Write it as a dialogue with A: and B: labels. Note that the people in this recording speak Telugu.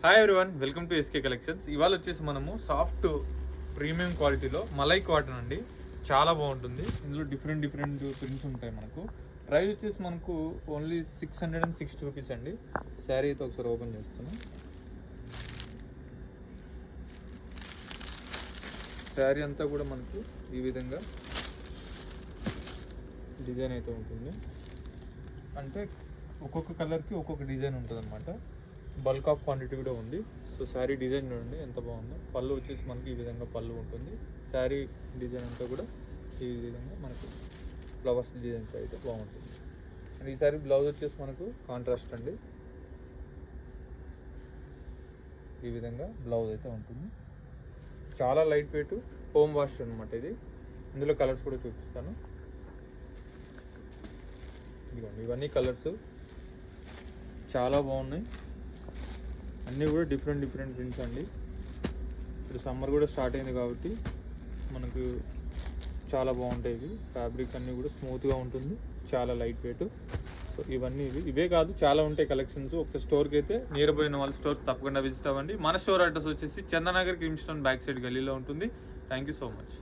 A: Hi everyone, welcome to SK collections. ఇవాళ వచ్చేసి మనము సాఫ్ట్ ప్రీమియం క్వాలిటీలో మలై కాటన్ అండి. చాలా బాగుంటుంది. ఇందులో డిఫరెంట్ ప్రింట్స్ ఉంటాయి. మనకు ప్రైస్ వచ్చేసి మనకు ఓన్లీ 660 రూపీస్ అండి. శారీ అయితే ఒకసారి ఓపెన్ చేస్తాను. శారీ అంతా కూడా మనకు ఈ విధంగా డిజైన్ అయితే ఉంటుంది. అంటే ఒక్కొక్క కలర్కి ఒక్కొక్క డిజైన్ ఉంటుంది అనమాట. బల్క్ ఆఫ్ క్వాంటిటీ కూడా ఉంది. సో శారీ డిజైన్ చూడండి ఎంత బాగుందో. పళ్ళు వచ్చేసి మనకి ఈ విధంగా పళ్ళు ఉంటుంది. శారీ డిజైన్ అంతా కూడా ఈ విధంగా మనకు ఫ్లవర్స్ డిజైన్స్ అయితే బాగుంటుంది. అండ్ ఈ శారీ బ్లౌజ్ వచ్చేసి మనకు కాంట్రాస్ట్ అండి. ఈ విధంగా బ్లౌజ్ అయితే ఉంటుంది. చాలా లైట్ వెయిట్ హోమ్ వాష్ అనమాట ఇది. ఇందులో కలర్స్ కూడా చూపిస్తాను. ఇదిగోండి, ఇవన్నీ కలర్స్ చాలా బాగున్నాయి. అన్నీ కూడా డిఫరెంట్ ప్రింట్స్ అండి. ఇప్పుడు సమ్మర్ కూడా స్టార్ట్ అయింది కాబట్టి మనకు చాలా బాగుంటాయి. ఇవి ఫ్యాబ్రిక్ అన్నీ కూడా స్మూత్గా ఉంటుంది, చాలా లైట్ వెయిట్. సో ఇవన్నీ ఇవే కాదు, చాలా ఉంటాయి కలెక్షన్స్. ఒకసారి స్టోర్కి అయితే నియర్ బై ఉన్న వాళ్ళ స్టోర్ తప్పకుండా విజిట్ అవ్వండి. మన స్టోర్ అడ్రస్ వచ్చేసి Chandanagar cream stone back side గల్లీలో ఉంటుంది. Thank you so much.